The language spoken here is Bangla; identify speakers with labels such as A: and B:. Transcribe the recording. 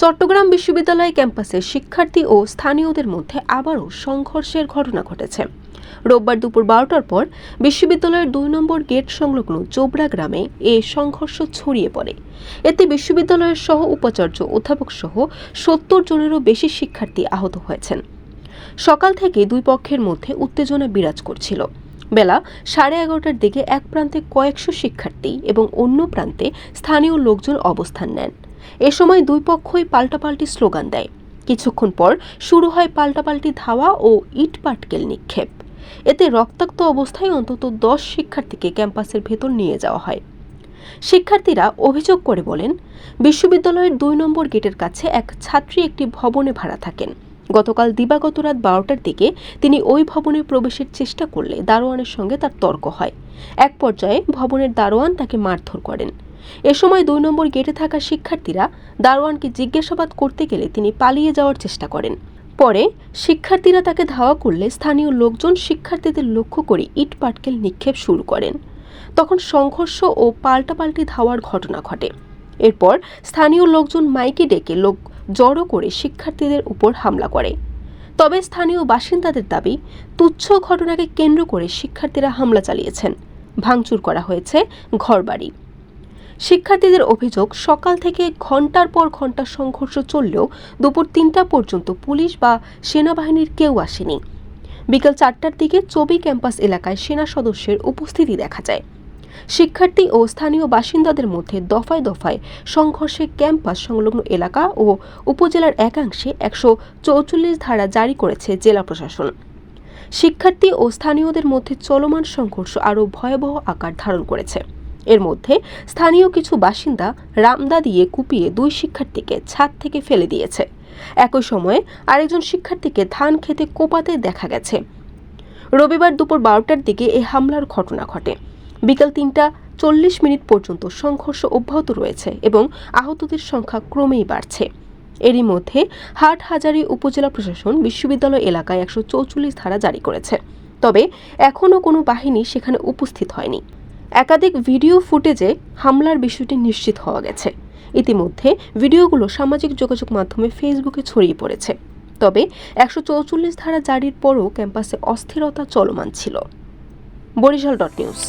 A: চট্টগ্রাম বিশ্ববিদ্যালয় ক্যাম্পাসে শিক্ষার্থী ও স্থানীয়দের মধ্যে আবারও সংঘর্ষের ঘটনা ঘটেছে। রোববার দুপুর 12টার পর বিশ্ববিদ্যালয়ের 2 নম্বর গেট সংলগ্ন চোবড়া গ্রামে এ সংঘর্ষ ছড়িয়ে পড়ে। এতে বিশ্ববিদ্যালয়ের সহ উপাচার্য অধ্যাপক সহ 70 জনেরও বেশি শিক্ষার্থী আহত হয়েছেন। সকাল থেকে দুই পক্ষের মধ্যে উত্তেজনা বিরাজ করছিল। বেলা 11:30টার দিকে এক প্রান্তে কয়েকশো শিক্ষার্থী এবং অন্য প্রান্তে স্থানীয় লোকজন অবস্থান নেন। এ সময় দুই পক্ষই পাল্টাপাল্টি স্লোগান দেয়। কিছুক্ষণ পর শুরু হয় পাল্টাপাল্টি ধাওয়া ও ইট পাটকেল নিক্ষেপ। এতে রক্তাক্ত অবস্থায় অন্তত 10 শিক্ষার্থীকে ক্যাম্পাসের ভেতর নিয়ে যাওয়া হয়। শিক্ষার্থীরা অভিযোগ করে বলেন, বিশ্ববিদ্যালয়ের 2 নম্বর গেটের কাছে এক ছাত্রী একটি ভবনে ভাড়া থাকেন। গতকাল দিবাগত রাত 12টার দিকে তিনি ওই ভবনে প্রবেশের চেষ্টা করলে দারোয়ানের সঙ্গে তার তর্ক হয়। এক পর্যায়ে ভবনের দারোয়ান তাকে মারধর করেন। এ সময় 2 নম্বর গেটে থাকা শিক্ষার্থীরা দারোয়ানকে জিজ্ঞাসাবাদ করতে গেলে তিনি পালিয়ে যাওয়ার চেষ্টা করেন। পরে শিক্ষার্থীরা তাকে ধাওয়া করলে স্থানীয় লোকজন শিক্ষার্থীদের লক্ষ্য করে ইট পাটকেল নিক্ষেপ শুরু করেন। তখন সংঘর্ষ ও পাল্টাপাল্টি ধাওয়ার ঘটনা ঘটে। এরপর স্থানীয় লোকজন মাইকে ডেকে লোক জড়ো করে শিক্ষার্থীদের উপর হামলা করে। তবে স্থানীয় বাসিন্দাদের দাবি, তুচ্ছ ঘটনাকে কেন্দ্র করে শিক্ষার্থীরা হামলা চালিয়েছেন। ভাঙচুর করা হয়েছে ঘরবাড়ি। শিক্ষার্থীদের অভিযোগ, সকাল থেকে ঘণ্টার পর ঘণ্টা সংঘর্ষ চললেও দুপুর 3টা পর্যন্ত পুলিশ বা সেনাবাহিনীর কেউ আসেনি। বিকেল 4টার দিকে চবি ক্যাম্পাস এলাকায় সেনা সদস্যের উপস্থিতি দেখা যায়। শিক্ষার্থী ও স্থানীয় বাসিন্দাদের মধ্যে দফায় দফায় সংঘর্ষে ক্যাম্পাস সংলগ্ন এলাকা ও উপজেলার একাংশে 144 ধারা জারি করেছে জেলা প্রশাসন। শিক্ষার্থী ও স্থানীয়দের মধ্যে চলমান সংঘর্ষ আরও ভয়াবহ আকার ধারণ করেছে। এর মধ্যে স্থানীয় কিছু বাসিন্দা রামদা দিয়ে কুপিয়ে 2 শিক্ষার্থীকে ছাদ থেকে ফেলে দিয়েছে। একই সময়ে আরেকজন শিক্ষার্থীকে ধান খেতে কোপাতে দেখা গেছে। রবিবার দুপুর 12টার দিকে এই হামলার ঘটনা ঘটে। বিকেল 3টা 40 পর্যন্ত সংঘর্ষ অব্যাহত রয়েছে এবং আহতদের সংখ্যা ক্রমেই বাড়ছে। এরই মধ্যে হাটহাজারী উপজেলা প্রশাসন বিশ্ববিদ্যালয় এলাকায় 144 ধারা জারি করেছে। তবে এখনও কোনো বাহিনী সেখানে উপস্থিত হয়নি। একাধিক ভিডিও ফুটেজে হামলার বিষয়টি নিশ্চিত হওয়া গেছে। ইতিমধ্যে ভিডিওগুলো সামাজিক যোগাযোগ মাধ্যমে ফেসবুকে ছড়িয়ে পড়েছে। তবে 144 ধারা জারির পরও ক্যাম্পাসে অস্থিরতা চলমান ছিল। বরিশাল.নিউজ।